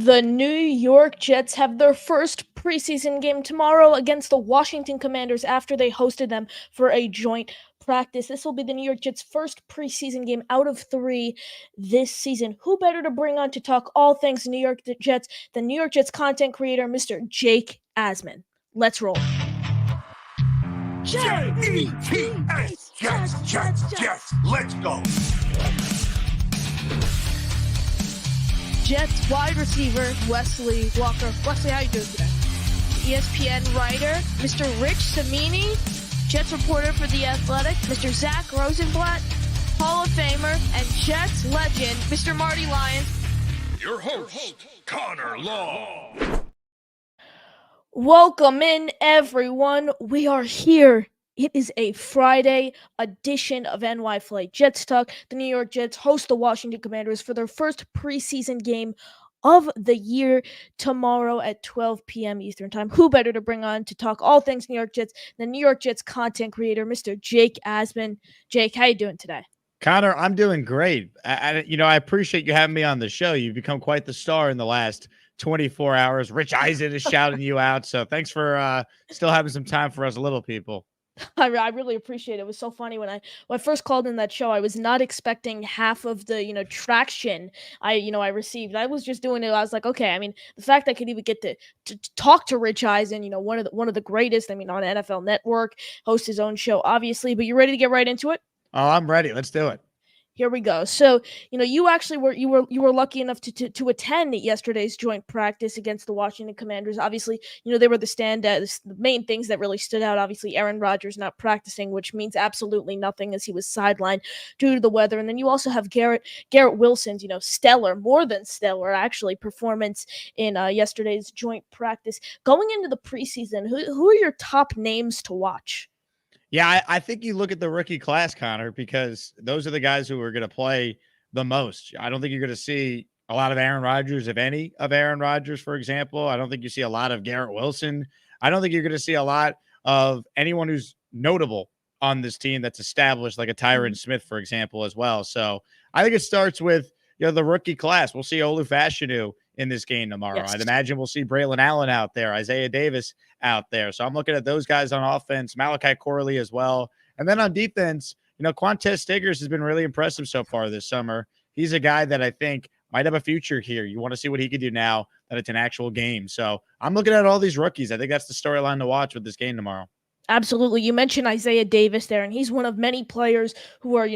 The New York Jets have their first preseason game tomorrow against the Washington Commanders after they hosted them for a joint practice. This will be the New York Jets' first preseason game out of 3 this season. Who better to bring on to talk all things New York Jets than New York Jets content creator, Mr. Jake Asman. Let's roll. J-E-T-S, Jets, let's go. Jets wide receiver Wesley Walker. Wesley, how you doing today? ESPN writer Mr. Rich Cimini, Jets reporter for The Athletic, Mr. Zach Rosenblatt, Hall of Famer and Jets legend Mr. Marty Lyons. Your host, Connor Law. Welcome in, everyone. We are here. It is a Friday edition of NY Flight Jets Talk. The New York Jets host the Washington Commanders for their first preseason game of the year tomorrow at 12 p.m. Eastern Time. Who better to bring on to talk all things New York Jets than New York Jets content creator, Mr. Jake Asman. Jake, how you doing today? Connor, I'm doing great. I appreciate you having me on the show. You've become quite the star in the last 24 hours. Rich Eisen is shouting you out. So thanks for still having some time for us little people. I really appreciate it. It was so funny when I first called in that show. I was not expecting half of the traction I received. I was just doing it. I was like, okay. I mean, the fact I could even get to talk to Rich Eisen, one of the greatest. I mean, on NFL Network, host his own show, obviously. But you ready to get right into it? Oh, I'm ready. Let's do it. Here we go. So, you actually were lucky enough to attend yesterday's joint practice against the Washington Commanders. Obviously, they were the main things that really stood out. Obviously, Aaron Rodgers not practicing, which means absolutely nothing as he was sidelined due to the weather. And then you also have Garrett Wilson's, stellar, more than stellar, actually, performance in yesterday's joint practice. Going into the preseason, who are your top names to watch? Yeah, I think you look at the rookie class, Connor, because those are the guys who are going to play the most. I don't think you're going to see a lot of Aaron Rodgers, if any of Aaron Rodgers, for example. I don't think you see a lot of Garrett Wilson. I don't think you're going to see a lot of anyone who's notable on this team that's established, like a Tyron Smith, for example, as well. So I think it starts with the rookie class. We'll see Olu Fashanu in this game tomorrow. Yes. I'd imagine we'll see Braylon Allen out there, Isaiah Davis out there. So I'm looking at those guys on offense, Malachi Corley as well. And then on defense, Quantez Stiggers has been really impressive so far this summer. He's a guy that I think might have a future here. You want to see what he can do now that it's an actual game. So I'm looking at all these rookies. I think that's the storyline to watch with this game tomorrow. Absolutely. You mentioned Isaiah Davis there, and he's one of many players who are,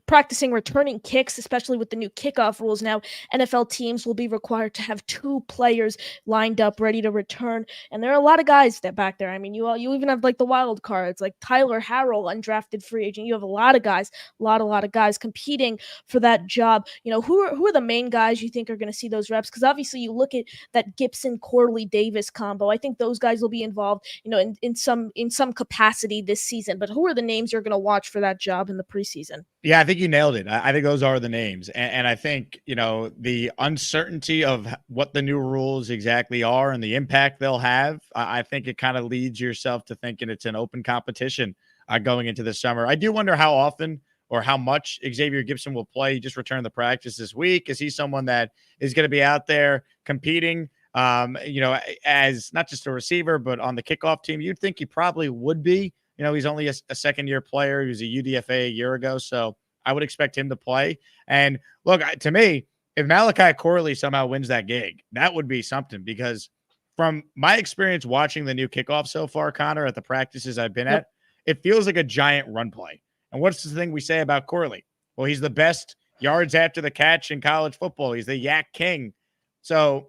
practicing returning kicks, especially with the new kickoff rules. Now, NFL teams will be required to have 2 players lined up ready to return, and there are a lot of guys that back there. I mean, you even have like the wild cards, like Tyler Harrell, undrafted free agent. You have a lot of guys, a lot of guys competing for that job. Who are the main guys you think are going to see those reps? Because obviously, you look at that Gibson Corley Davis combo. I think those guys will be involved, in some capacity this season. But who are the names you're going to watch for that job in the preseason? Yeah, I think you nailed it. I think those are the names. And I think, the uncertainty of what the new rules exactly are and the impact they'll have, I think it kind of leads yourself to thinking it's an open competition going into the summer. I do wonder how often or how much Xavier Gibson will play. He just returned the practice this week. Is he someone that is going to be out there competing? As not just a receiver, but on the kickoff team? You'd think he probably would be. He's only a second-year player. He was a UDFA a year ago, so I would expect him to play. And look, to me, if Malachi Corley somehow wins that gig, that would be something, because from my experience watching the new kickoff so far, Connor, at the practices I've been at, it feels like a giant run play. And what's the thing we say about Corley? Well, he's the best yards after the catch in college football. He's the Yak King. So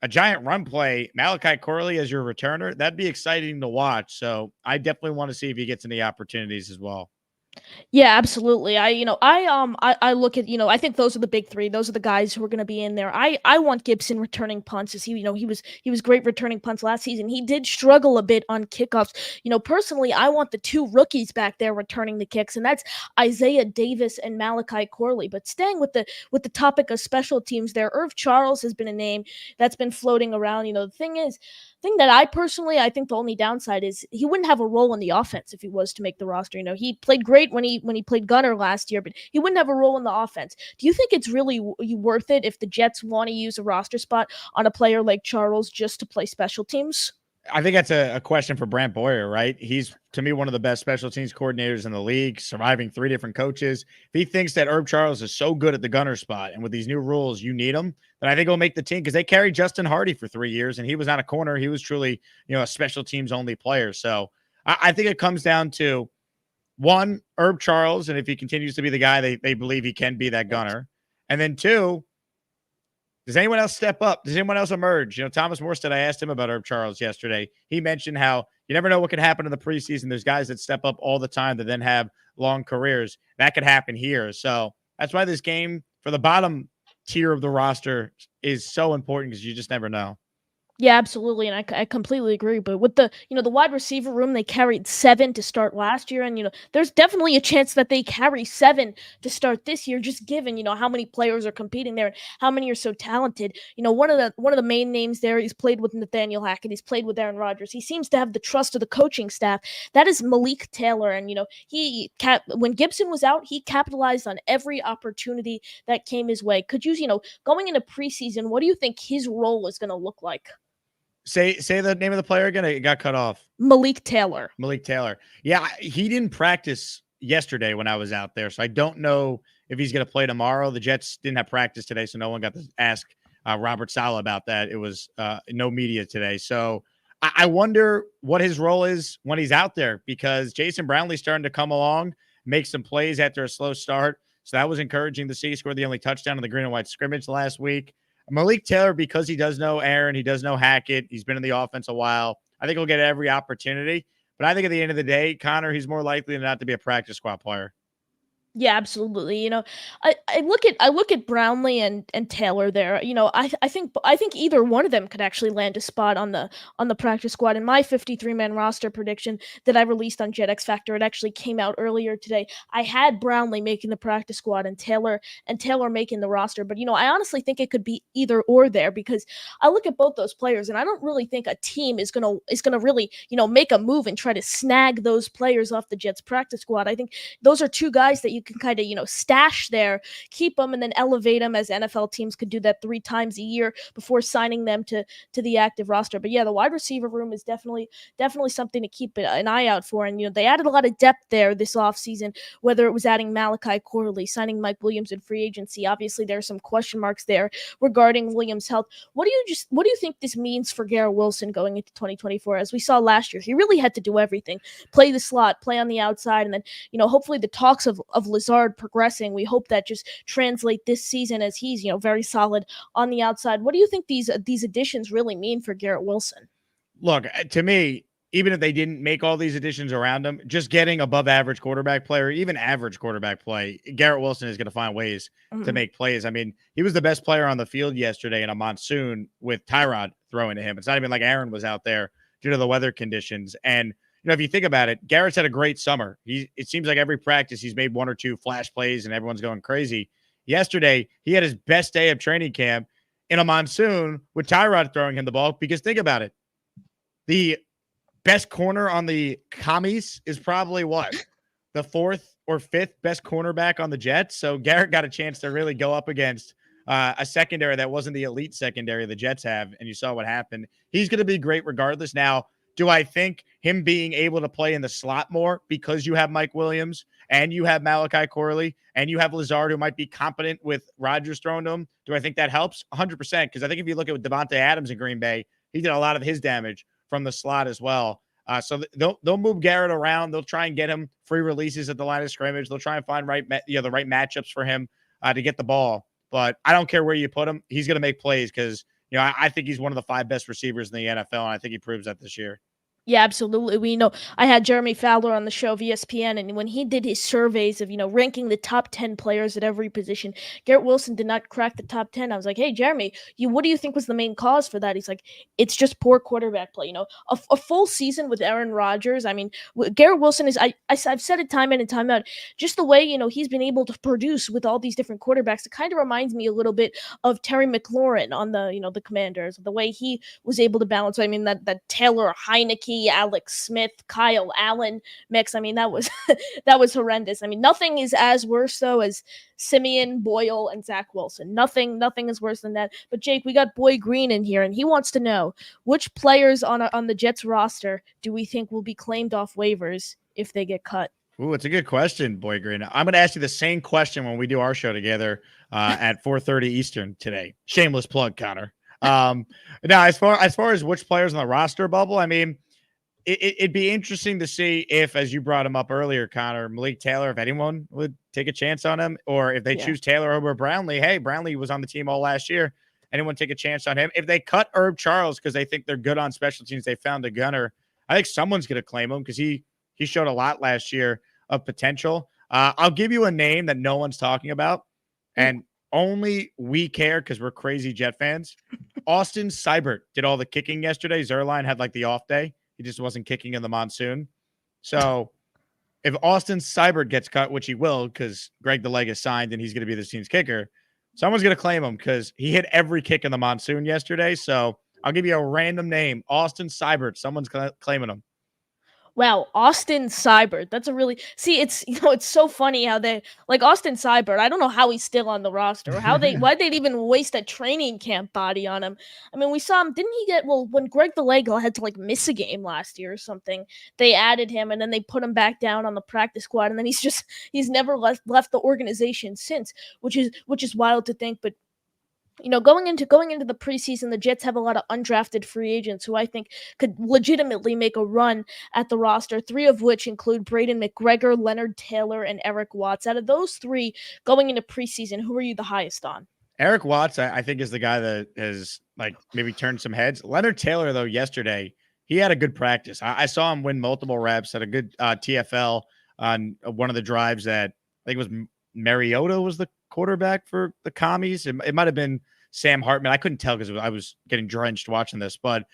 a giant run play, Malachi Corley as your returner, that'd be exciting to watch. So I definitely want to see if he gets any opportunities as well. Yeah, absolutely. I look at, I think those are the big 3. Those are the guys who are going to be in there. I want Gibson returning punts, as he was great returning punts last season. He did struggle a bit on kickoffs. Personally, I want the 2 rookies back there returning the kicks, and that's Isaiah Davis and Malachi Corley. But staying with the topic of special teams there, Irv Charles has been a name that's been floating around. The thing is, thing that I think the only downside is he wouldn't have a role in the offense if he was to make the roster. He played great when he played gunner last year, but he wouldn't have a role in the offense. Do you think it's really worth it if the Jets want to use a roster spot on a player like Charles just to play special teams? I think that's a question for Brant Boyer, right? He's, to me, one of the best special teams coordinators in the league, surviving 3 different coaches. If he thinks that Herb Charles is so good at the gunner spot, and with these new rules, you need him, then I think he'll make the team, because they carried Justin Hardy for 3 years, and he was not a corner. He was truly, a special teams only player. So I think it comes down to, one, Herb Charles, and if he continues to be the guy they believe he can be, that gunner. And then 2, does anyone else step up? Does anyone else emerge? Thomas Morstead, I asked him about Herb Charles yesterday. He mentioned how you never know what could happen in the preseason. There's guys that step up all the time that then have long careers. That could happen here. So that's why this game for the bottom tier of the roster is so important, because you just never know. Yeah, absolutely, and I completely agree. But with the the wide receiver room, they carried 7 to start last year, and there's definitely a chance that they carry 7 to start this year, just given how many players are competing there and how many are so talented. One of the main names there, he's played with Nathaniel Hackett, he's played with Aaron Rodgers. He seems to have the trust of the coaching staff. That is Malik Taylor, and when Gibson was out, he capitalized on every opportunity that came his way. Could you going into preseason, what do you think his role is going to look like? Say the name of the player again. It got cut off. Malik Taylor. Malik Taylor. Yeah, he didn't practice yesterday when I was out there, so I don't know if he's going to play tomorrow. The Jets didn't have practice today, so no one got to ask Robert Saleh about that. It was no media today. So I wonder what his role is when he's out there, because Jason Brownlee's starting to come along, make some plays after a slow start. So that was encouraging to see. He scored the only touchdown in the green and white scrimmage last week. Malik Taylor, because he does know Aaron, he does know Hackett, he's been in the offense a while, I think he'll get every opportunity. But I think at the end of the day, Connor, he's more likely than not to be a practice squad player. Yeah, absolutely. I look at Brownlee and Taylor there. I think either one of them could actually land a spot on the practice squad. In my 53-man roster prediction that I released on Jet X Factor, it actually came out earlier today. I had Brownlee making the practice squad and Taylor making the roster. But I honestly think it could be either or there, because I look at both those players and I don't really think a team is gonna really make a move and try to snag those players off the Jets practice squad. I think those are 2 guys that you can kind of stash there, keep them, and then elevate them, as NFL teams could do that 3 times a year before signing them to the active roster. But yeah, the wide receiver room is definitely something to keep an eye out for. And they added a lot of depth there this offseason, whether it was adding Malachi Corley, signing Mike Williams in free agency. Obviously there are some question marks there regarding Williams' health. What do you think this means for Garrett Wilson going into 2024? As we saw last year, he really had to do everything: play the slot, play on the outside, and then hopefully the talks of Lazard progressing, we hope that just translate this season, as he's very solid on the outside. What do you think these additions really mean for Garrett Wilson? Look, to me, even if they didn't make all these additions around him, just getting above average quarterback play, or even average quarterback play, Garrett Wilson is going to find ways to make plays. I mean, he was the best player on the field yesterday in a monsoon with Tyrod throwing to him. It's not even like Aaron was out there due to the weather conditions. And if you think about it, Garrett's had a great summer. It seems like every practice he's made 1 or 2 flash plays and everyone's going crazy. Yesterday, he had his best day of training camp in a monsoon with Tyrod throwing him the ball, because think about it. The best corner on the commies is probably what? The 4th or 5th best cornerback on the Jets. So Garrett got a chance to really go up against a secondary that wasn't the elite secondary the Jets have, and you saw what happened. He's going to be great regardless. Now, do I think him being able to play in the slot more, because you have Mike Williams and you have Malachi Corley and you have Lazard, who might be competent with Rodgers throwing to him, do I think that helps? 100%. Because I think if you look at Devontae Adams in Green Bay, he did a lot of his damage from the slot as well. So they'll move Garrett around. They'll try and get him free releases at the line of scrimmage. They'll try and find the right matchups for him to get the ball. But I don't care where you put him. He's going to make plays, because I think he's one of the 5 best receivers in the NFL, and I think he proves that this year. Yeah, absolutely. We know I had Jeremy Fowler on the show of ESPN, and when he did his surveys of, ranking the top 10 players at every position, Garrett Wilson did not crack the top 10. I was like, hey, Jeremy, what do you think was the main cause for that? He's like, it's just poor quarterback play. A full season with Aaron Rodgers. I mean, Garrett Wilson is, I've said it time in and time out, just the way, he's been able to produce with all these different quarterbacks. It kind of reminds me a little bit of Terry McLaurin on the Commanders, the way he was able to balance. I mean, that Taylor Heineke, Alex Smith, Kyle Allen mix. I mean, that was that was horrendous. I mean, nothing is as worse though as Simeon, Boyle, and Zach Wilson. Nothing is worse than that. But Jake, we got Boy Green in here, and he wants to know which players on the Jets roster do we think will be claimed off waivers if they get cut? Ooh, it's a good question, Boy Green. I'm going to ask you the same question when we do our show together at 4:30 Eastern today. Shameless plug, Connor. Now, as far as which players on the roster bubble, I mean, it'd be interesting to see if, as you brought him up earlier, Connor, Malik Taylor, if anyone would take a chance on him, or if they choose Taylor over Brownlee. Hey, Brownlee was on the team all last year. Anyone take a chance on him? If they cut Herb Charles because they think they're good on special teams, they found a gunner. I think someone's going to claim him because he showed a lot last year of potential. I'll give you a name that no one's talking about, and only we care because we're crazy Jet fans. Austin Seibert did all the kicking yesterday. Zerline had like the off day. He just wasn't kicking in the monsoon. So if Austin Seibert gets cut, which he will because Greg the Leg is signed and he's going to be this team's kicker, someone's going to claim him because he hit every kick in the monsoon yesterday. So I'll give you a random name, Austin Seibert. Someone's claiming him. Wow, Austin Seibert. That's a really it's it's so funny how they like Austin Seibert. I don't know how he's still on the roster or why they'd even waste a training camp body on him. I mean, we saw him, didn't he get when Greg the Leg had to like miss a game last year or something, they added him and then they put him back down on the practice squad, and then he's never left the organization since, which is wild to think. But going into the preseason, the Jets have a lot of undrafted free agents who I think could legitimately make a run at the roster, three of which include Braden McGregor, Leonard Taylor, and Eric Watts. Out of those three going into preseason, who are you the highest on? Eric Watts, I think, is the guy that has like maybe turned some heads. Leonard Taylor, though, yesterday, he had a good practice. I saw him win multiple reps, had a good TFL on one of the drives that I think it was Mariota was the quarterback for the Commies. It might have been Sam Hartman. I couldn't tell because I was getting drenched watching this, but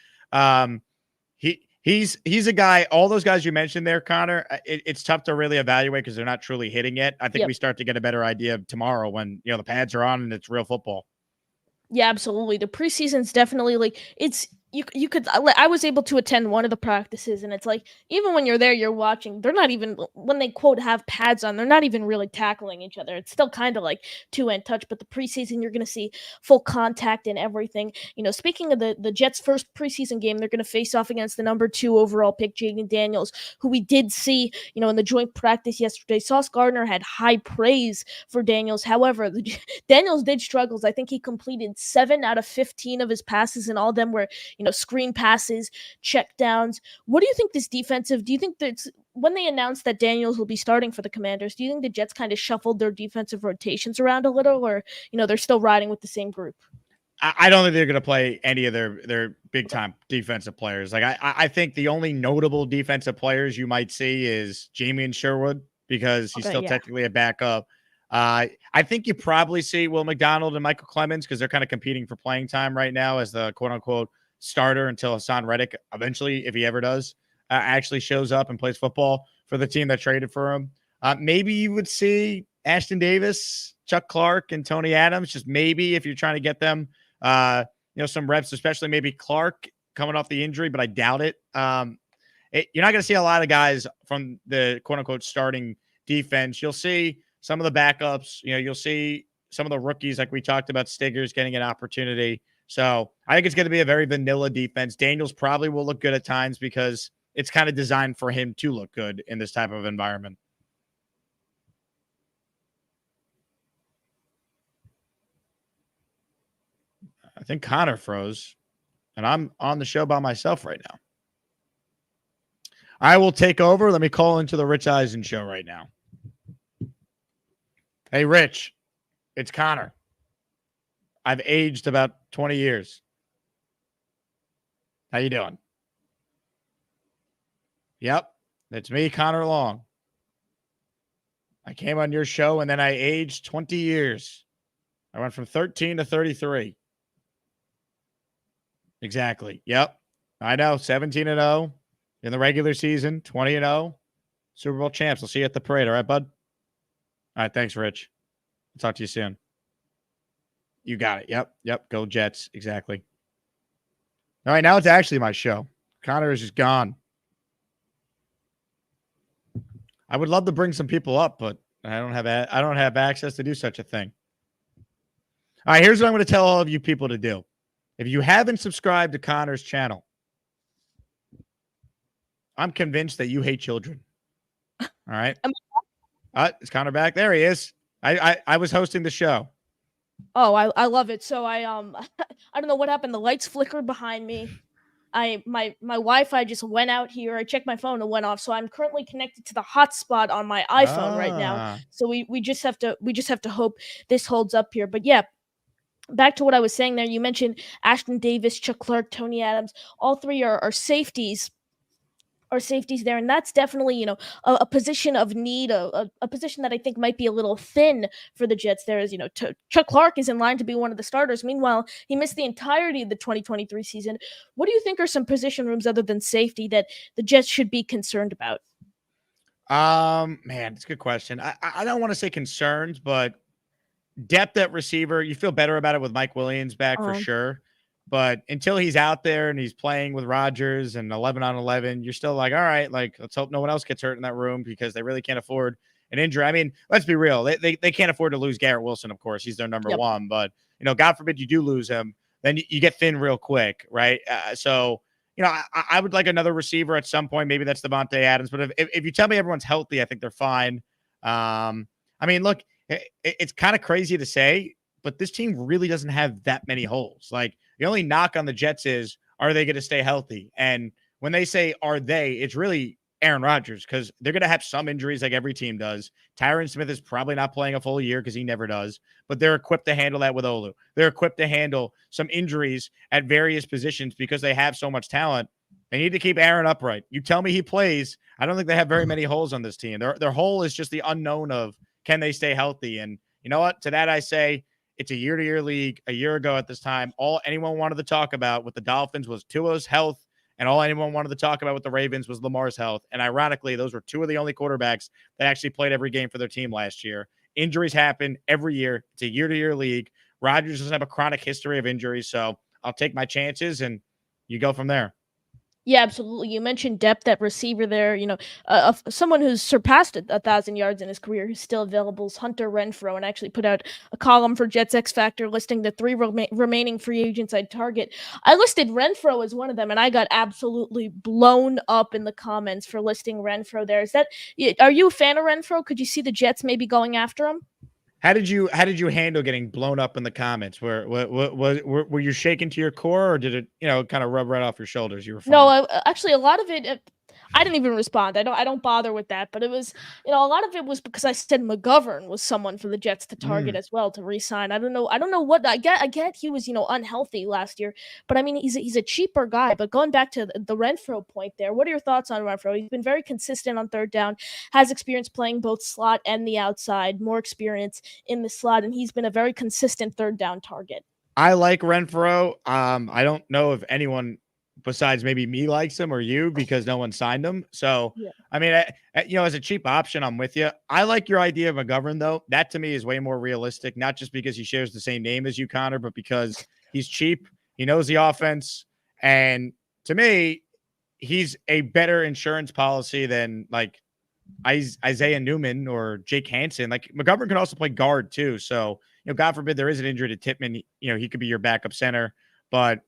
he's a guy. All those guys you mentioned there, Connor, it's tough to really evaluate because they're not truly hitting yet. I think we start to get a better idea tomorrow when the pads are on and it's real football. Yeah, absolutely. The preseason's definitely like it's you could I was able to attend one of the practices, and it's like even when you're there, you're watching. They're not even when they quote have pads on. They're not even really tackling each other. It's still kind of like two-hand touch. But the preseason, you're going to see full contact and everything. Speaking of the Jets' first preseason game, they're going to face off against the number 2 overall pick, Jaden Daniels, who we did see in the joint practice yesterday. Sauce Gardner had high praise for Daniels. However, Daniels did struggles. I think he completed 7 out of 15 of his passes, and all of them were screen passes, check downs. What do you think do you think that when they announced that Daniels will be starting for the Commanders, do you think the Jets kind of shuffled their defensive rotations around a little, or, they're still riding with the same group? I don't think they're going to play any of their big time defensive players. Like I think the only notable defensive players you might see is Jamie Sherwood because he's still technically a backup. I think you probably see Will McDonald and Michael Clemens because they're kind of competing for playing time right now as the quote unquote starter until Hassan Reddick eventually, if he ever does, actually shows up and plays football for the team that traded for him. Maybe you would see Ashton Davis, Chuck Clark, and Tony Adams, just maybe if you're trying to get them, some reps, especially maybe Clark coming off the injury, but I doubt it. You're not going to see a lot of guys from the quote unquote starting defense. You'll see some of the backups, you'll see some of the rookies, like we talked about, Stiggers getting an opportunity. So I think it's going to be a very vanilla defense. Daniels probably will look good at times because it's kind of designed for him to look good in this type of environment. I think Connor froze, and I'm on the show by myself right now. I will take over. Let me call into the Rich Eisen show right now. Hey, Rich, it's Connor. I've aged about 20 years. How you doing? Yep. That's me, Connor Long. I came on your show and then I aged 20 years. I went from 13 to 33. Exactly. Yep. I know. 17-0 in the regular season, 20-0. Super Bowl champs. I'll see you at the parade. All right, bud? All right. Thanks, Rich. I'll talk to you soon. You got it. Yep. Yep. Go Jets. Exactly. All right. Now it's actually my show. Connor is just gone. I would love to bring some people up, but I don't have access to do such a thing. All right, here's what I'm going to tell all of you people to do. If you haven't subscribed to Connor's channel, I'm convinced that you hate children. All right. Is Connor back? There he is. I was hosting the show. Oh, I love it. So I I don't know what happened. The lights flickered behind me. My Wi-Fi just went out here. I checked my phone and went off. So I'm currently connected to the hotspot on my iPhone right now. So we just have to hope this holds up here. But yeah, back to what I was saying there. You mentioned Ashton Davis, Chuck Clark, Tony Adams. All three are safeties. Are safeties there, and that's definitely a position of need, a position that I think might be a little thin for the Jets. There is Chuck Clark is in line to be one of the starters. Meanwhile, he missed the entirety of the 2023 season. What do you think are some position rooms other than safety that the Jets should be concerned about? Man, it's a good question. I don't want to say concerns, but depth at receiver, you feel better about it with Mike Williams back for sure. But until he's out there and he's playing with Rodgers and 11 on 11, you're still like, all right, like, let's hope no one else gets hurt in that room because they really can't afford an injury. I mean, let's be real. They can't afford to lose Garrett Wilson, of course. He's their number one. But, God forbid you do lose him, then you get thin real quick, right? So, I would like another receiver at some point. Maybe that's Devontae Adams. But if you tell me everyone's healthy, I think they're fine. I mean, look, it's kind of crazy to say, but this team really doesn't have that many holes. Like, the only knock on the Jets is, are they going to stay healthy? And when they say, are they, it's really Aaron Rodgers because they're going to have some injuries like every team does. Tyron Smith is probably not playing a full year because he never does, but they're equipped to handle that with Olu. They're equipped to handle some injuries at various positions because they have so much talent. They need to keep Aaron upright. You tell me he plays. I don't think they have very many holes on this team. Their hole is just the unknown of can they stay healthy? And you know what? To that I say, it's a year-to-year league. A year ago at this time, all anyone wanted to talk about with the Dolphins was Tua's health, and all anyone wanted to talk about with the Ravens was Lamar's health. And ironically, those were two of the only quarterbacks that actually played every game for their team last year. Injuries happen every year. It's a year-to-year league. Rodgers doesn't have a chronic history of injuries, so I'll take my chances, and you go from there. Yeah, absolutely. You mentioned depth at receiver there. Someone who's surpassed 1,000 yards in his career who's still available is Hunter Renfrow, and actually put out a column for Jets X Factor listing the three remaining free agents I'd target. I listed Renfrow as one of them, and I got absolutely blown up in the comments for listing Renfrow there. Are you a fan of Renfrow? Could you see the Jets maybe going after him? How did you handle getting blown up in the comments? Were you shaken to your core, or did it kind of rub right off your shoulders? You were fine? No, actually a lot of it. I didn't even respond. I don't bother with that. But it was, a lot of it was because I said McGovern was someone for the Jets to target as well to re-sign. I don't know what I get he was, unhealthy last year, but I mean he's a cheaper guy. But going back to the Renfrow point there, what are your thoughts on Renfrow? He's been very consistent on third down, has experience playing both slot and the outside, more experience in the slot, and he's been a very consistent third down target. I like Renfrow. I don't know if anyone besides maybe me likes him or you because no one signed him. So, yeah. I mean, as a cheap option, I'm with you. I like your idea of McGovern, though. That to me is way more realistic, not just because he shares the same name as you, Connor, but because he's cheap. He knows the offense. And to me, he's a better insurance policy than like Isaiah Newman or Jake Hansen. Like McGovern can also play guard too. So, God forbid there is an injury to Tippmann. He could be your backup center. But,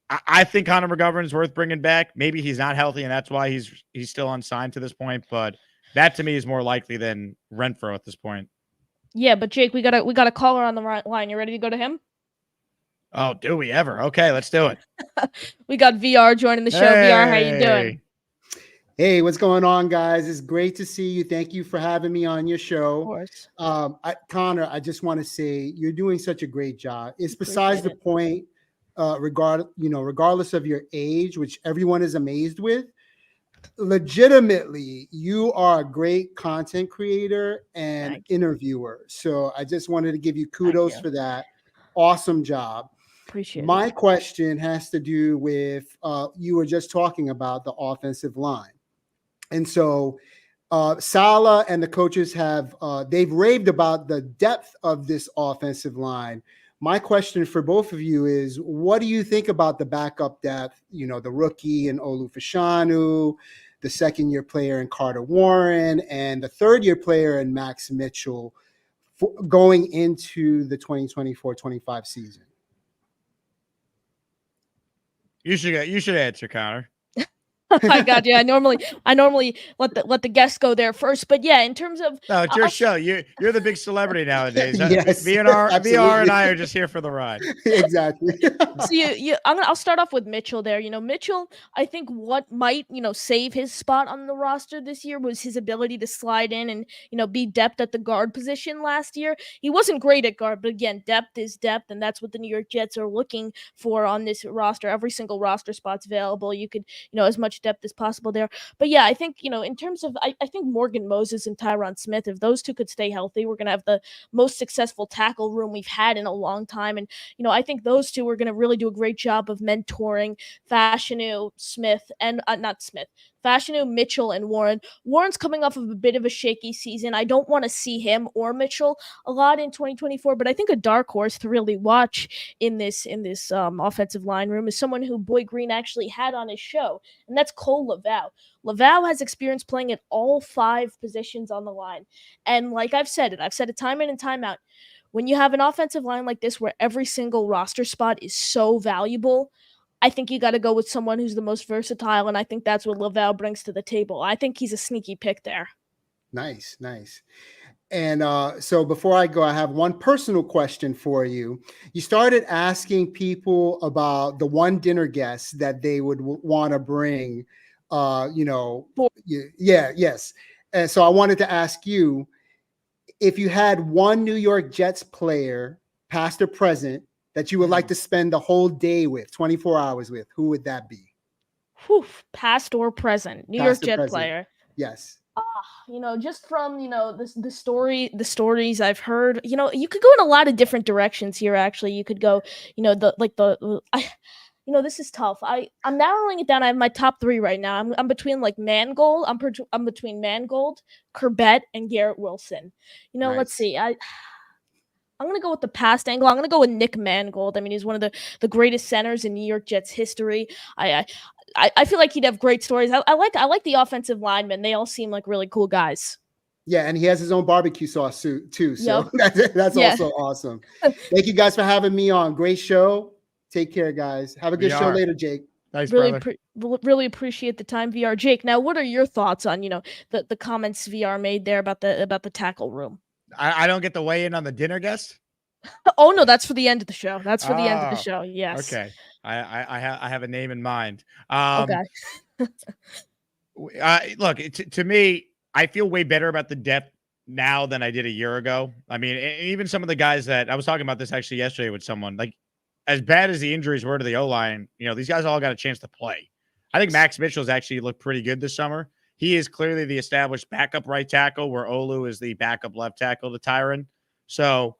I think Connor McGovern is worth bringing back. Maybe he's not healthy, and that's why he's still unsigned to this point. But that to me is more likely than Renfrow at this point. Yeah, but Jake, we got a caller on the line. You ready to go to him? Oh, do we ever? Okay, let's do it. We got VR joining the show. Hey. VR, how you doing? Hey, what's going on, guys? It's great to see you. Thank you for having me on your show. Of course. Connor, I just want to say you're doing such a great job. It's besides the point. Regardless of your age, which everyone is amazed with, legitimately, you are a great content creator and Thank you. interviewer. So I just wanted to give you Thank kudos you. for that. Awesome job. Appreciate it. My question has to do with you were just talking about the offensive line. And so Salah and the coaches have they've raved about the depth of this offensive line. My question for both of you is, what do you think about the backup depth? You know, the rookie in Olu Fashanu, the second-year player in Carter Warren, and the third-year player in Max Mitchell going into the 2024-25 season. You should answer, Connor. I got you. I normally let the guests go there first, but yeah, in terms of No, it's your show. You're the big celebrity nowadays. Yes, VR absolutely. and I are just here for the ride. Exactly. so I'll start off with Mitchell there. You know, Mitchell, I think what might, save his spot on the roster this year was his ability to slide in and, be depth at the guard position last year. He wasn't great at guard, but again, depth is depth, and that's what the New York Jets are looking for on this roster. Every single roster spot's available. You could, as much depth as possible there. But yeah, I think, in terms of, I think Morgan Moses and Tyron Smith, if those two could stay healthy, we're going to have the most successful tackle room we've had in a long time. And, I think those two are going to really do a great job of mentoring Fashanu, Smith, and not Smith, Fashanu, Mitchell, and Warren. Warren's coming off of a bit of a shaky season. I don't want to see him or Mitchell a lot in 2024, but I think a dark horse to really watch in this offensive line room is someone who Boy Green actually had on his show, and that's Cole Laval. Laval has experience playing at all 5 positions on the line, and like I've said it time in and time out. When you have an offensive line like this where every single roster spot is so valuable, I think you got to go with someone who's the most versatile, and I think that's what Laval brings to the table. I think he's a sneaky pick there. Nice. And so before I go, I have one personal question for you. You started asking people about the one dinner guest that they would want to bring, yes. And so I wanted to ask you, if you had one New York Jets player, past or present, that you would like to spend the whole day with, 24 hours with, who would that be? Whew, past or present, New York Jet player. Yes. Just from, the stories I've heard, you could go in a lot of different directions here. Actually, you could go, this is tough. I'm narrowing it down. I have my top 3 right now. I'm between like Mangold. I'm between Mangold, Corbett, and Garrett Wilson. Nice. Let's see. I'm going to go with the past angle. I'm going to go with Nick Mangold. I mean, he's one of the greatest centers in New York Jets history. I feel like he'd have great stories. I like the offensive linemen. They all seem like really cool guys. Yeah, and he has his own barbecue sauce too. So Yep. that's also awesome. Thank you guys for having me on. Great show. Take care, guys. Have a good show later, Jake. Thanks, really appreciate the time, VR. Jake, now what are your thoughts on the comments VR made there about the tackle room? I don't get to weigh in on the dinner guest. Oh no, that's for the end of the show. That's for the end of the show. Yes. Okay. I have a name in mind. Okay. Look, to me, I feel way better about the depth now than I did a year ago. I mean, even some of the guys that I was talking about this actually yesterday with someone, like as bad as the injuries were to the O-line, these guys all got a chance to play. I think Max Mitchell's actually looked pretty good this summer. He is clearly the established backup right tackle, where Olu is the backup left tackle to Tyron. So,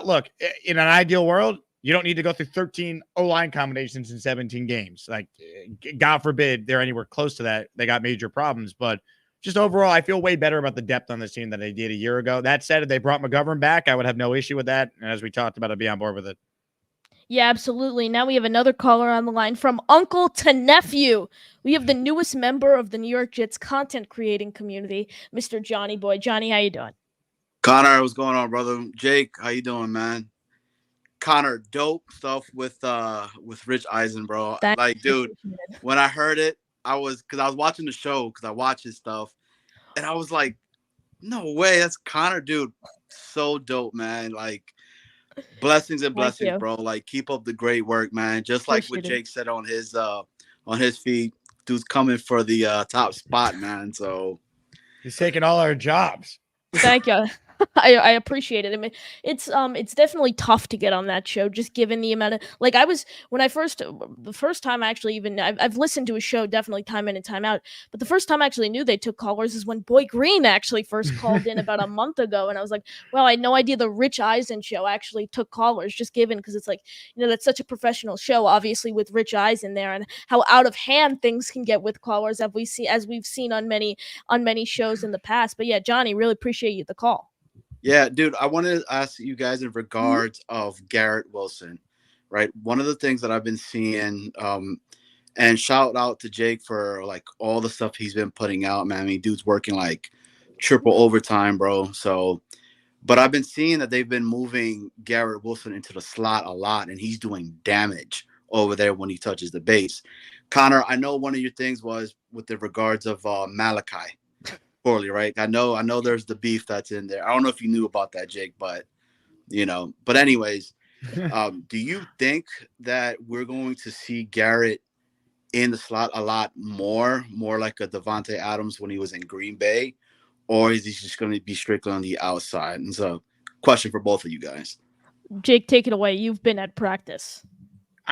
look, in an ideal world, you don't need to go through 13 O-line combinations in 17 games. Like, God forbid they're anywhere close to that. They got major problems. But just overall, I feel way better about the depth on this team than I did a year ago. That said, if they brought McGovern back, I would have no issue with that. And as we talked about, I'd be on board with it. Yeah, absolutely. Now we have another caller on the line from uncle to nephew. We have the newest member of the New York Jets content creating community, Mr. Johnny Boy. Johnny, how you doing? Connor, what's going on, brother? Jake, how you doing, man? Connor, dope stuff with Rich Eisen, bro. Like, dude, when I heard it, I was watching the show because I watch his stuff, and I was like, no way, that's Connor, dude. So dope, man. Like, blessings and blessings, bro. Like, keep up the great work, man. Just like what Jake said on his feed, dude's coming for the top spot, man. So he's taking all our jobs. Thank you. I appreciate it. I mean, it's definitely tough to get on that show, just given the amount of like I was when I first the first time I actually even I've listened to a show definitely time in and time out, but the first time I actually knew they took callers is when Boy Green actually first called in about a month ago, and I was like, well, I had no idea the Rich Eisen show actually took callers, just given because it's like that's such a professional show, obviously with Rich Eisen there, and how out of hand things can get with callers as we've seen on many shows in the past. But yeah, Johnny, really appreciate you the call. Yeah, dude, I wanted to ask you guys in regards of Garrett Wilson, right? One of the things that I've been seeing, and shout out to Jake for like all the stuff he's been putting out, man. I mean, dude's working like triple overtime, bro. So, but I've been seeing that they've been moving Garrett Wilson into the slot a lot, and he's doing damage over there when he touches the base. Connor, I know one of your things was with the regards of Malachi Corley, right? I know there's the beef that's in there. I don't know if you knew about that, Jake, but but anyways, do you think that we're going to see Garrett in the slot a lot more like a Devontae Adams when he was in Green Bay, or is he just going to be strictly on the outside? And so, question for both of you guys. Jake, take it away. You've been at practice.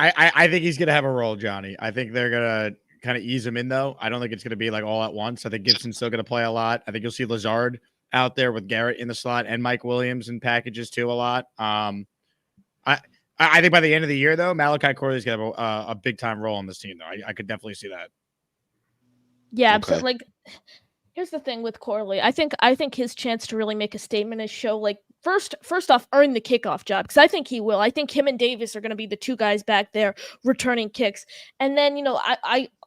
I think he's gonna have a role, Johnny. I think they're gonna kind of ease him in, though. I don't think it's gonna be like all at once. I think Gibson's still gonna play a lot. I think you'll see Lazard out there with Garrett in the slot and Mike Williams in packages too a lot. I think by the end of the year, though, Malachi Corley's gonna have a big time role on this team, though. I could definitely see that. Yeah, Okay. absolutely. Like, here's the thing with Corley. I think his chance to really make a statement is show like first off earn the kickoff job, because I think he will. I think him and Davis are going to be the two guys back there returning kicks, and then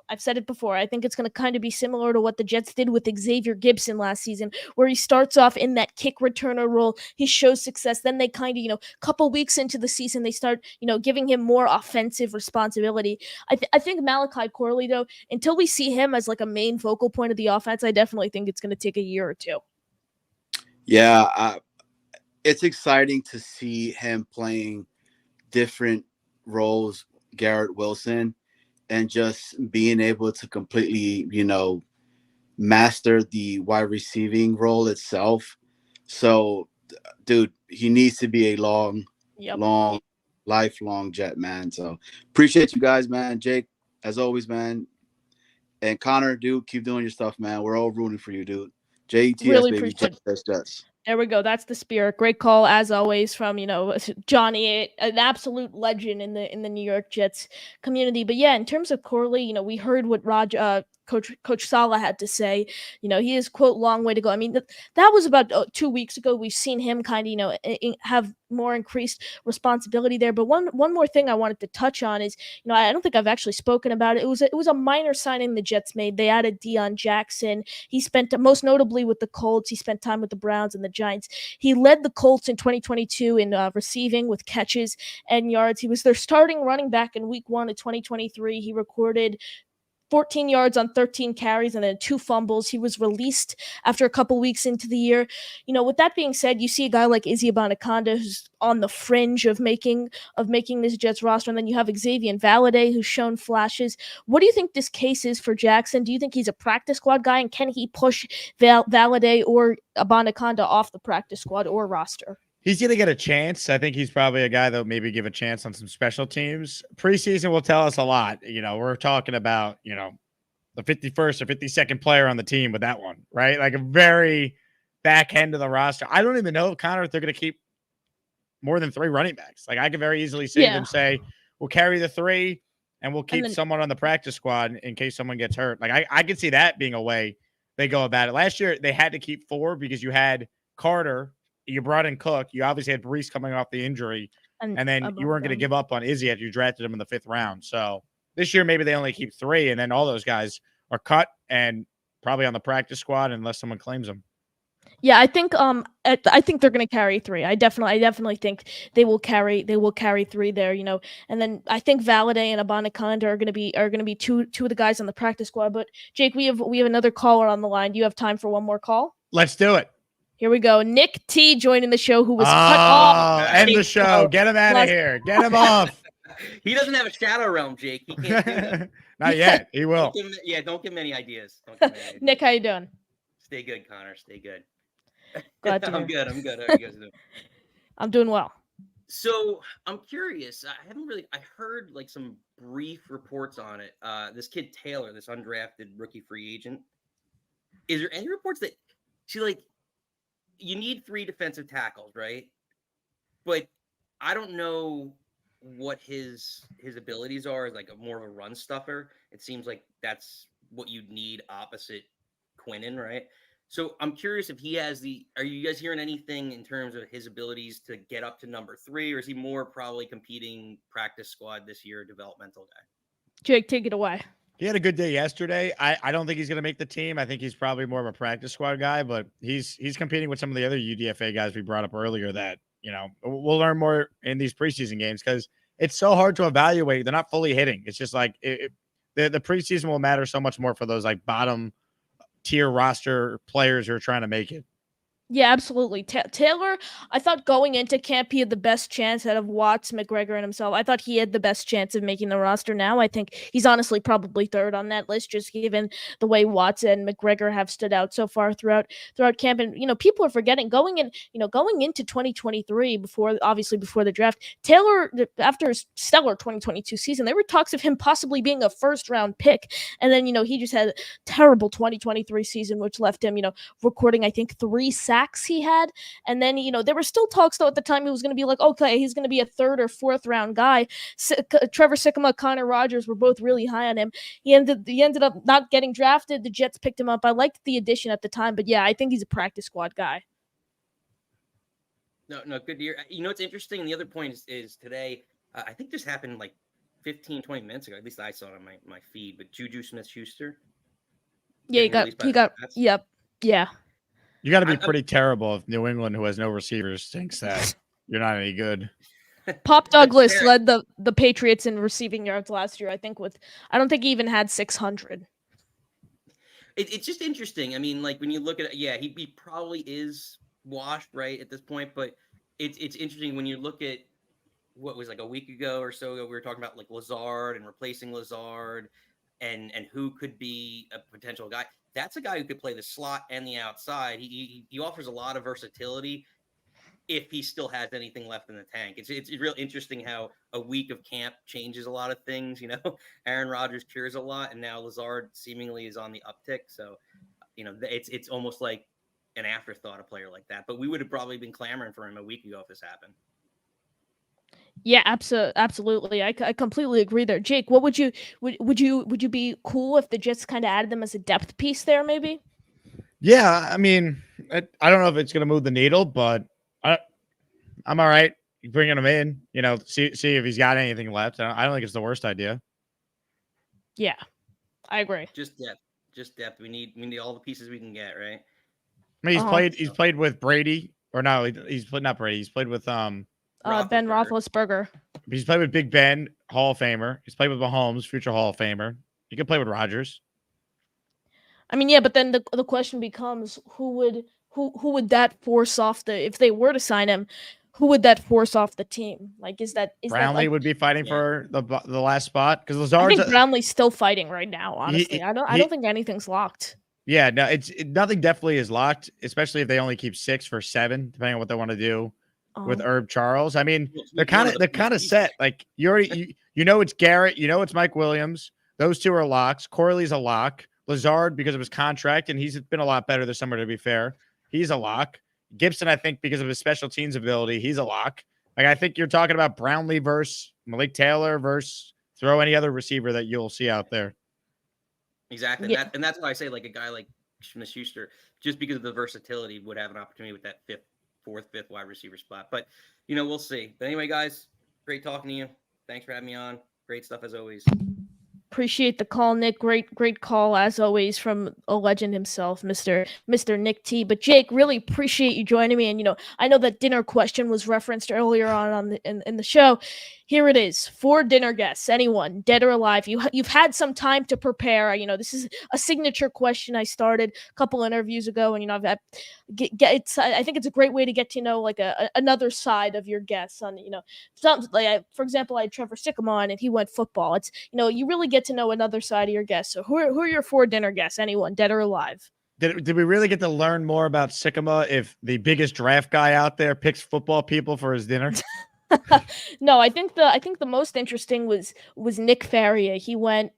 I've said it before. I think it's going to kind of be similar to what the Jets did with Xavier Gibson last season, where he starts off in that kick returner role. He shows success. Then they kind of, couple weeks into the season, they start, giving him more offensive responsibility. I think Malachi Corley, though, until we see him as like a main focal point of the offense, I definitely think it's going to take a year or two. Yeah, it's exciting to see him playing different roles, Garrett Wilson, and just being able to completely, master the wide receiving role itself. So, dude, he needs to be a long, lifelong Jet, man. So appreciate you guys, man. Jake, as always, man. And Connor, dude, keep doing your stuff, man. We're all rooting for you, dude. JETS, really baby. Jets. There we go. That's the spirit. Great call as always from Johnny, an absolute legend in the New York Jets community. But yeah, in terms of Corley, we heard what Coach Saleh had to say. He is, quote, long way to go. I mean, that was about 2 weeks ago. We've seen him kind of have more increased responsibility there. But one more thing I wanted to touch on is I don't think I've actually spoken about it. It was a minor signing the Jets made. They added Deion Jackson. He spent most notably with the Colts. He spent time with the Browns and the Giants. He led the Colts in 2022 in receiving with catches and yards. He was their starting running back in week 1 of 2023. He recorded 14 yards on 13 carries and then 2 fumbles. He was released after a couple weeks into the year. With that being said, you see a guy like Izzy Abanikanda who's on the fringe of making this Jets roster, and then you have Xavier Valade who's shown flashes. What do you think this case is for Jackson? Do you think he's a practice squad guy, and can he push Valade or Abanikanda off the practice squad or roster? He's going to get a chance. I think he's probably a guy that will maybe give a chance on some special teams. Preseason will tell us a lot. We're talking about, the 51st or 52nd player on the team with that one, right? Like a very back end of the roster. I don't even know, Connor, if they're going to keep more than 3 running backs. Like I could very easily see them say, we'll carry the 3 and we'll keep someone on the practice squad in case someone gets hurt. Like I could see that being a way they go about it. Last year, they had to keep 4 because you had Carter, you brought in Cook. You obviously had Brees coming off the injury, and then you weren't going to give up on Izzy after you drafted him in the 5th round. So this year, maybe they only keep 3, and then all those guys are cut and probably on the practice squad unless someone claims them. Yeah, I think they're going to carry 3. I definitely think they will carry 3 there, And then I think Valade and Abanikanda are going to be two of the guys on the practice squad. But Jake, we have another caller on the line. Do you have time for one more call? Let's do it. Here we go. Nick T joining the show, who was cut off. End the show. Get him out of here. Get him off. He doesn't have a shadow realm, Jake. He can't do that. Not yet. He will. Don't give him any ideas. Nick, how you doing? Stay good, Connor. Stay good. Glad to I'm hear. good. I'm good. How are you guys doing? I'm doing well. So I'm curious. I heard like some brief reports on it. This kid Taylor, this undrafted rookie free agent. Is there any reports that you need 3 defensive tackles, right? But I don't know what his abilities are as like more of a run stuffer. It seems like that's what you'd need opposite Quinnen, right? So I'm curious if he has are you guys hearing anything in terms of his abilities to get up to number 3, or is he more probably competing practice squad this year, developmental guy? Jake, take it away. He had a good day yesterday. I don't think he's going to make the team. I think he's probably more of a practice squad guy, but he's competing with some of the other UDFA guys we brought up earlier that, we'll learn more in these preseason games because it's so hard to evaluate. They're not fully hitting. It's just like the preseason will matter so much more for those like bottom tier roster players who are trying to make it. Yeah, absolutely. Taylor, I thought going into camp, he had the best chance out of Watts, McGregor, and himself. I thought he had the best chance of making the roster now. I think he's honestly probably third on that list, just given the way Watts and McGregor have stood out so far throughout camp. And, people are forgetting going into 2023 before the draft, Taylor, after his stellar 2022 season, there were talks of him possibly being a first round pick. And then, he just had a terrible 2023 season, which left him, recording, I think, 3 sacks he had. And then, there were still talks, though, at the time he was going to be like, okay, he's going to be a 3rd or 4th round guy. Trevor Sikkema, Connor Rogers were both really high on him. He ended up not getting drafted. The Jets picked him up. I liked the addition at the time, but yeah, I think he's a practice squad guy. No, good to hear. It's interesting. The other point is today, I think this happened like 15, 20 minutes ago. At least I saw it on my feed, but Juju Smith-Schuster. Yeah, yep. Yeah. You got to be pretty terrible if New England, who has no receivers, thinks that you're not any good. Pop Douglas led the Patriots in receiving yards last year, I don't think he even had 600. It's just interesting. I mean, like when you look at it, yeah, he probably is washed right at this point, but it's interesting when you look at what was like a week ago or so ago, we were talking about like Lazard and replacing Lazard and who could be a potential guy. That's a guy who could play the slot and the outside. He offers a lot of versatility if he still has anything left in the tank. It's real interesting how a week of camp changes a lot of things. Aaron Rodgers cures a lot, and now Lazard seemingly is on the uptick. So, it's almost like an afterthought, a player like that. But we would have probably been clamoring for him a week ago if this happened. Yeah, absolutely. I completely agree there. Jake, what would you be cool if the Jets kind of added them as a depth piece there, maybe? Yeah, I mean, I don't know if it's going to move the needle, but I'm all right bringing him in. See if he's got anything left. I don't think it's the worst idea. Yeah, I agree. Just depth. We need all the pieces we can get, right? I mean, he's played with Brady, or no, he's played not Brady. He's played with Ben Roethlisberger. He's played with Big Ben, Hall of Famer. He's played with Mahomes, future Hall of Famer. He could play with Rodgers. I mean, yeah, but then the question becomes who would that force off if they were to sign him? Who would that force off the team? Like, is Brownlee would be fighting for the last spot because Lazard. I think Brownlee's still fighting right now. Honestly, I don't think anything's locked. Yeah, no, nothing definitely is locked, especially if they only keep 6 for 7, depending on what they want to do with Herb Charles. I mean, they're kind of set. Like you already, it's Garrett, it's Mike Williams. Those 2 are locks. Corley's a lock. Lazard, because of his contract, and he's been a lot better this summer, to be fair. He's a lock. Gibson, I think, because of his special teams ability, he's a lock. Like, I think you're talking about Brownlee versus Malik Taylor versus throw any other receiver that you'll see out there. Exactly. Yeah. And that's why I say, like, a guy like Smith-Schuster, just because of the versatility, would have an opportunity with that 4th, 5th wide receiver spot. But, we'll see. But anyway, guys, great talking to you. Thanks for having me on. Great stuff as always. Appreciate the call, Nick. Great call as always from a legend himself, Mr. Nick T. But Jake, really appreciate you joining me. And I know that dinner question was referenced earlier on in the show. Here it is. 4 dinner guests, anyone, dead or alive. You've had some time to prepare. This is a signature question I started a couple interviews ago, and I think it's a great way to get to know like another side of your guests. On for example, I had Trevor Sikkema on, and he went football. It's you really get to know another side of your guests. So who are your 4 dinner guests? Anyone, dead or alive? Did we really get to learn more about Sycamore if the biggest draft guy out there picks football people for his dinner? No, I think the most interesting was Nick Farrier. He went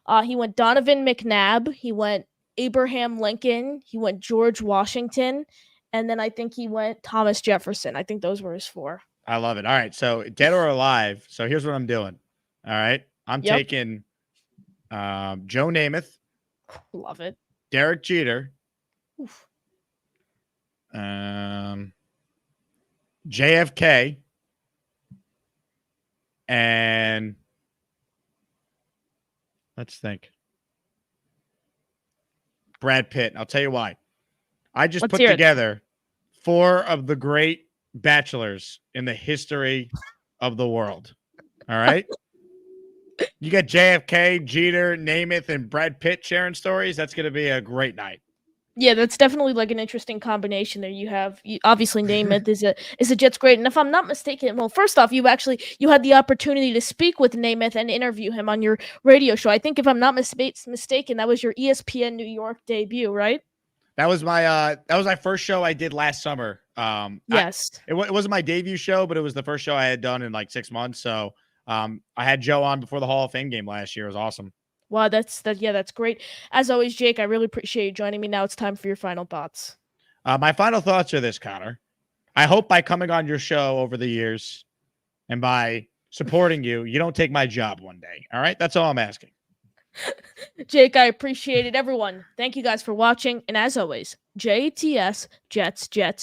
Donovan McNabb, he went Abraham Lincoln, he went George Washington, and then I think he went Thomas Jefferson. I think those were his 4. I love it. All right, so dead or alive. So here's what I'm doing. All right, I'm taking Joe Namath. Love it. Derek Jeter. Oof. JFK. And let's think. Brad Pitt. I'll tell you why. I just put together 4 of the great bachelors in the history of the world. All right. You got JFK, Jeter, Namath, and Brad Pitt sharing stories. That's going to be a great night. Yeah, that's definitely like an interesting combination there. You obviously Namath is a Jets great, and if I'm not mistaken, well, first off, you had the opportunity to speak with Namath and interview him on your radio show. I think if I'm not mistaken, that was your ESPN New York debut, right? That was my first show I did last summer. Yes, it wasn't my debut show, but it was the first show I had done in like 6 months. So I had Joe on before the Hall of Fame game last year. It was awesome. Wow, that's great. As always, Jake, I really appreciate you joining me. Now it's time for your final thoughts. My final thoughts are this, Connor. I hope by coming on your show over the years and by supporting you, you don't take my job one day. All right? That's all I'm asking. Jake, I appreciate it. Everyone, thank you guys for watching. And as always, JTS, Jets, Jets.